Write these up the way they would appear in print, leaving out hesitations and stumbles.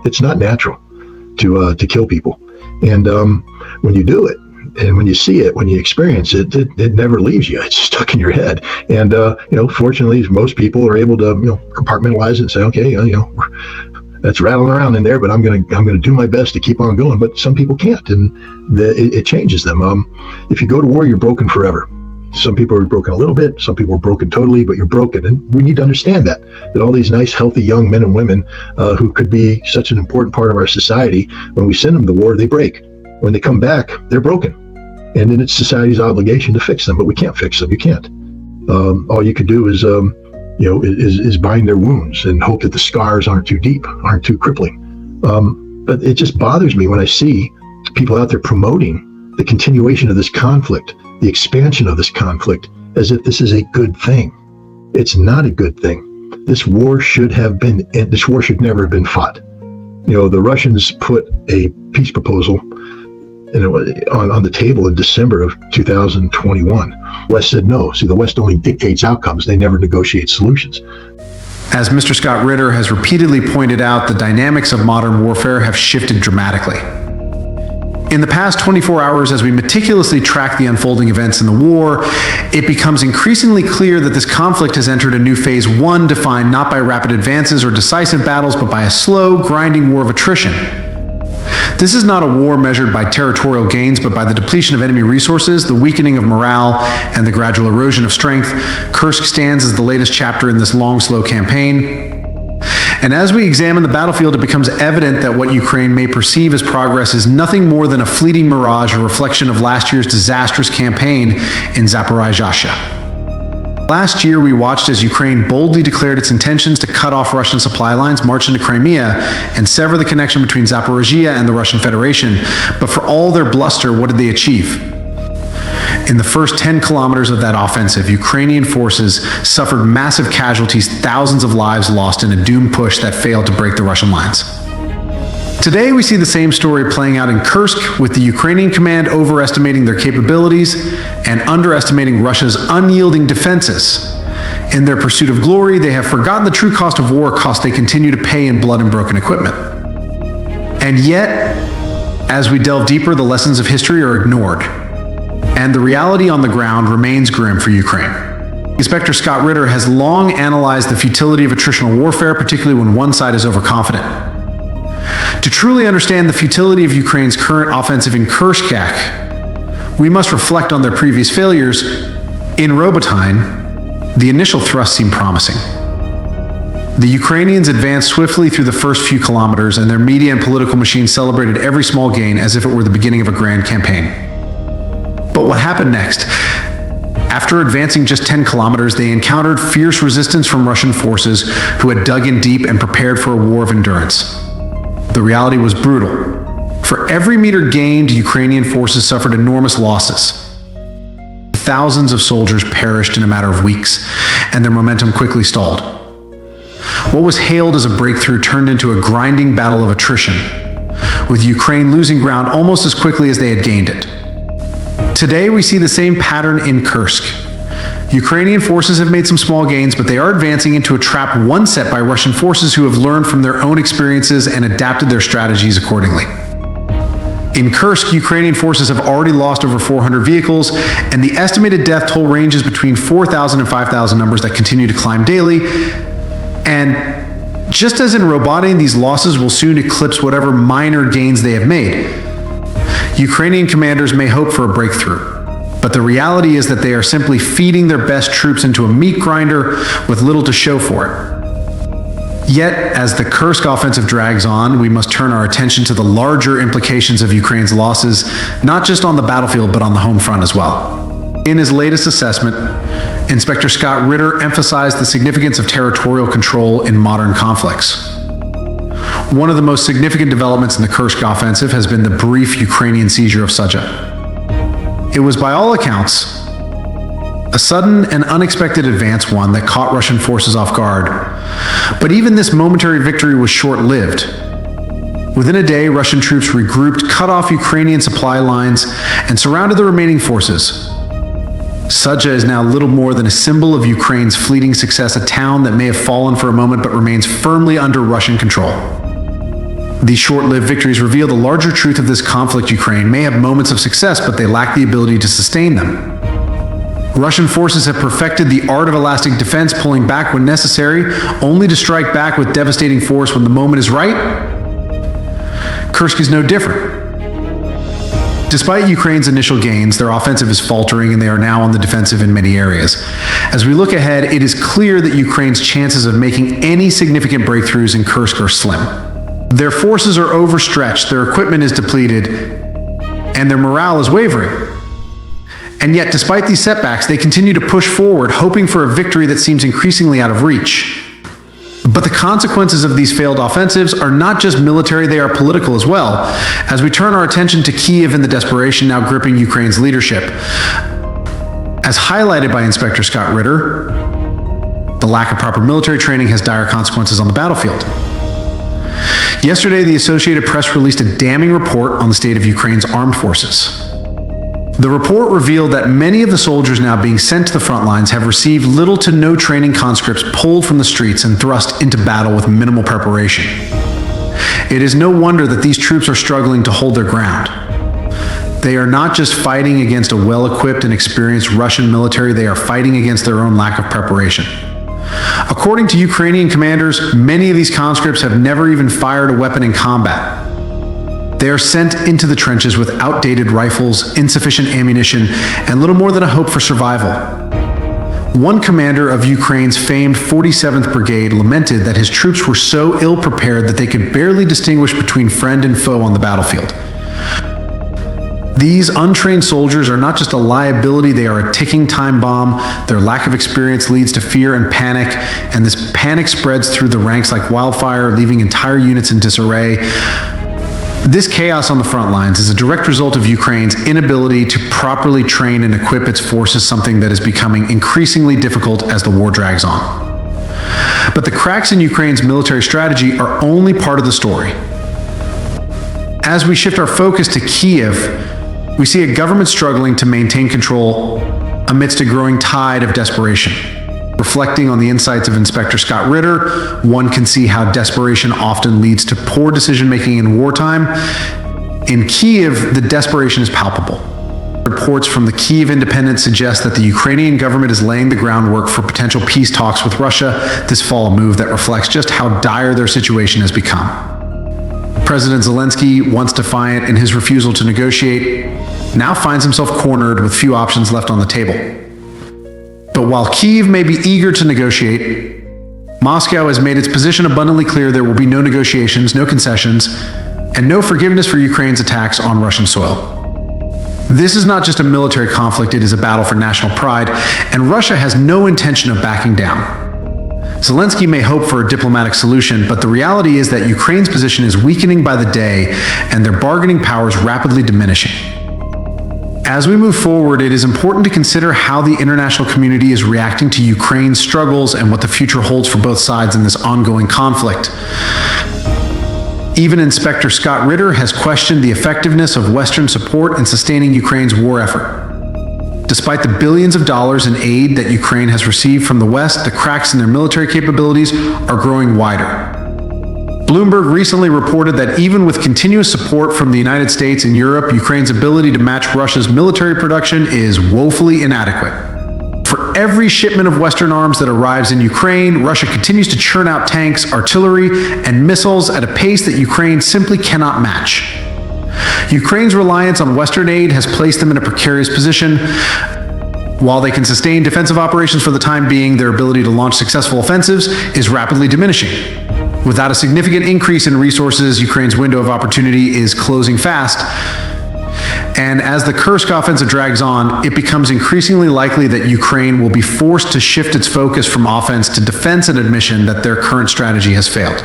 It's not natural to kill people. And when you do it, and when you see it, when you experience it, it never leaves you. It's stuck in your head. And fortunately, most people are able to compartmentalize it and say, okay, that's rattling around in there, but I'm gonna do my best to keep on going. But some people can't, and it changes them. If you go to war, you're broken forever. Some people are broken a little bit, some people are broken totally, but you're broken. And we need to understand that all these nice, healthy young men and women who could be such an important part of our society, when we send them to war, they break. When they come back, they're broken. And then it's society's obligation to fix them, but we can't fix them. You can't. All you can do is bind their wounds and hope that the scars aren't too deep, aren't too crippling. But it just bothers me when I see people out there promoting the continuation of this conflict, the expansion of this conflict, as if this is a good thing. It's not a good thing. This war should never have been fought. The Russians put a peace proposal on the table in December of 2021. The West said no. See, the West only dictates outcomes. They never negotiate solutions. As Mr. Scott Ritter has repeatedly pointed out, the dynamics of modern warfare have shifted dramatically. In the past 24 hours, as we meticulously track the unfolding events in the war, it becomes increasingly clear that this conflict has entered a new phase one, defined not by rapid advances or decisive battles, but by a slow, grinding war of attrition. This is not a war measured by territorial gains, but by the depletion of enemy resources, the weakening of morale, and the gradual erosion of strength. Kursk stands as the latest chapter in this long, slow campaign. And as we examine the battlefield, it becomes evident that what Ukraine may perceive as progress is nothing more than a fleeting mirage, a reflection of last year's disastrous campaign in Zaporizhzhia. Last year, we watched as Ukraine boldly declared its intentions to cut off Russian supply lines, march into Crimea, and sever the connection between Zaporizhzhia and the Russian Federation. But for all their bluster, what did they achieve? In the first 10 kilometers of that offensive, Ukrainian forces suffered massive casualties, thousands of lives lost in a doomed push that failed to break the Russian lines. Today, we see the same story playing out in Kursk, with the Ukrainian command overestimating their capabilities and underestimating Russia's unyielding defenses. In their pursuit of glory, they have forgotten the true cost of war, cost they continue to pay in blood and broken equipment. And yet, as we delve deeper, the lessons of history are ignored, and the reality on the ground remains grim for Ukraine. Inspector Scott Ritter has long analyzed the futility of attritional warfare, particularly when one side is overconfident. To truly understand the futility of Ukraine's current offensive in Kursk, we must reflect on their previous failures. In Robotyne, the initial thrust seemed promising. The Ukrainians advanced swiftly through the first few kilometers, and their media and political machine celebrated every small gain as if it were the beginning of a grand campaign. But what happened next? After advancing just 10 kilometers, they encountered fierce resistance from Russian forces who had dug in deep and prepared for a war of endurance. The reality was brutal. For every meter gained, Ukrainian forces suffered enormous losses. Thousands of soldiers perished in a matter of weeks, and their momentum quickly stalled. What was hailed as a breakthrough turned into a grinding battle of attrition, with Ukraine losing ground almost as quickly as they had gained it. Today, we see the same pattern in Kursk. Ukrainian forces have made some small gains, but they are advancing into a trap once set by Russian forces who have learned from their own experiences and adapted their strategies accordingly. In Kursk, Ukrainian forces have already lost over 400 vehicles, and the estimated death toll ranges between 4,000 and 5,000, numbers that continue to climb daily. And just as in Robotyne, these losses will soon eclipse whatever minor gains they have made. Ukrainian commanders may hope for a breakthrough, but the reality is that they are simply feeding their best troops into a meat grinder with little to show for it. Yet, as the Kursk offensive drags on, we must turn our attention to the larger implications of Ukraine's losses, not just on the battlefield, but on the home front as well. In his latest assessment, Inspector Scott Ritter emphasized the significance of territorial control in modern conflicts. One of the most significant developments in the Kursk offensive has been the brief Ukrainian seizure of Sudzha. It was, by all accounts, a sudden and unexpected advance, one that caught Russian forces off guard. But even this momentary victory was short-lived. Within a day, Russian troops regrouped, cut off Ukrainian supply lines, and surrounded the remaining forces. Sudzha is now little more than a symbol of Ukraine's fleeting success, a town that may have fallen for a moment but remains firmly under Russian control. These short-lived victories reveal the larger truth of this conflict. Ukraine may have moments of success, but they lack the ability to sustain them. Russian forces have perfected the art of elastic defense, pulling back when necessary, only to strike back with devastating force when the moment is right. Kursk is no different. Despite Ukraine's initial gains, their offensive is faltering and they are now on the defensive in many areas. As we look ahead, it is clear that Ukraine's chances of making any significant breakthroughs in Kursk are slim. Their forces are overstretched, their equipment is depleted, and their morale is wavering. And yet, despite these setbacks, they continue to push forward, hoping for a victory that seems increasingly out of reach. But the consequences of these failed offensives are not just military, they are political as well. As we turn our attention to Kyiv and the desperation now gripping Ukraine's leadership, as highlighted by Inspector Scott Ritter, the lack of proper military training has dire consequences on the battlefield. Yesterday, the Associated Press released a damning report on the state of Ukraine's armed forces. The report revealed that many of the soldiers now being sent to the front lines have received little to no training, conscripts pulled from the streets and thrust into battle with minimal preparation. It is no wonder that these troops are struggling to hold their ground. They are not just fighting against a well-equipped and experienced Russian military, they are fighting against their own lack of preparation. According to Ukrainian commanders, many of these conscripts have never even fired a weapon in combat. They are sent into the trenches with outdated rifles, insufficient ammunition, and little more than a hope for survival. One commander of Ukraine's famed 47th Brigade lamented that his troops were so ill-prepared that they could barely distinguish between friend and foe on the battlefield. These untrained soldiers are not just a liability, they are a ticking time bomb. Their lack of experience leads to fear and panic, and this panic spreads through the ranks like wildfire, leaving entire units in disarray. This chaos on the front lines is a direct result of Ukraine's inability to properly train and equip its forces, something that is becoming increasingly difficult as the war drags on. But the cracks in Ukraine's military strategy are only part of the story. As we shift our focus to Kyiv, we see a government struggling to maintain control amidst a growing tide of desperation. Reflecting on the insights of Inspector Scott Ritter, one can see how desperation often leads to poor decision-making in wartime. In Kyiv, the desperation is palpable. Reports from the Kyiv Independent suggest that the Ukrainian government is laying the groundwork for potential peace talks with Russia this fall, a move that reflects just how dire their situation has become. President Zelensky, once defiant in his refusal to negotiate, now finds himself cornered with few options left on the table. But while Kyiv may be eager to negotiate, Moscow has made its position abundantly clear there will be no negotiations, no concessions, and no forgiveness for Ukraine's attacks on Russian soil. This is not just a military conflict, it is a battle for national pride, and Russia has no intention of backing down. Zelensky may hope for a diplomatic solution, but the reality is that Ukraine's position is weakening by the day, and their bargaining power is rapidly diminishing. As we move forward, it is important to consider how the international community is reacting to Ukraine's struggles and what the future holds for both sides in this ongoing conflict. Even Inspector Scott Ritter has questioned the effectiveness of Western support in sustaining Ukraine's war effort. Despite the billions of dollars in aid that Ukraine has received from the West, the cracks in their military capabilities are growing wider. Bloomberg recently reported that even with continuous support from the United States and Europe, Ukraine's ability to match Russia's military production is woefully inadequate. For every shipment of Western arms that arrives in Ukraine, Russia continues to churn out tanks, artillery, and missiles at a pace that Ukraine simply cannot match. Ukraine's reliance on Western aid has placed them in a precarious position. While they can sustain defensive operations for the time being, their ability to launch successful offensives is rapidly diminishing. Without a significant increase in resources, Ukraine's window of opportunity is closing fast. And as the Kursk offensive drags on, it becomes increasingly likely that Ukraine will be forced to shift its focus from offense to defense, and admission that their current strategy has failed.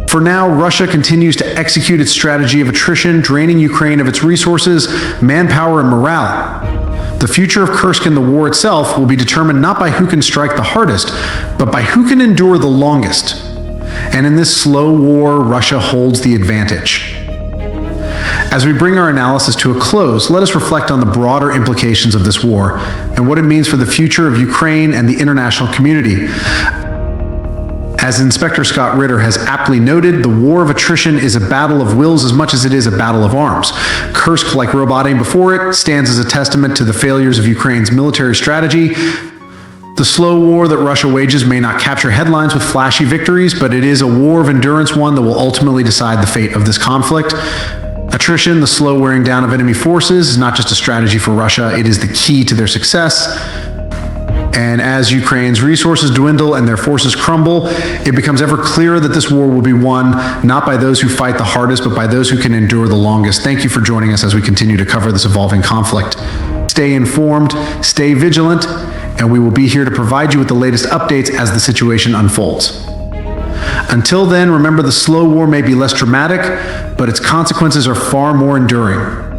For now, Russia continues to execute its strategy of attrition, draining Ukraine of its resources, manpower, and morale. The future of Kursk and the war itself will be determined not by who can strike the hardest, but by who can endure the longest. And in this slow war, Russia holds the advantage. As we bring our analysis to a close, let us reflect on the broader implications of this war and what it means for the future of Ukraine and the international community. As Inspector Scott Ritter has aptly noted, the war of attrition is a battle of wills as much as it is a battle of arms. Kursk, like Roboting before it, stands as a testament to the failures of Ukraine's military strategy. The slow war that Russia wages may not capture headlines with flashy victories, but it is a war of endurance, one that will ultimately decide the fate of this conflict. Attrition, the slow wearing down of enemy forces, is not just a strategy for Russia, it is the key to their success. And as Ukraine's resources dwindle and their forces crumble, it becomes ever clearer that this war will be won not by those who fight the hardest, but by those who can endure the longest. Thank you for joining us as we continue to cover this evolving conflict. Stay informed, stay vigilant, and we will be here to provide you with the latest updates as the situation unfolds. Until then, remember the slow war may be less dramatic, but its consequences are far more enduring.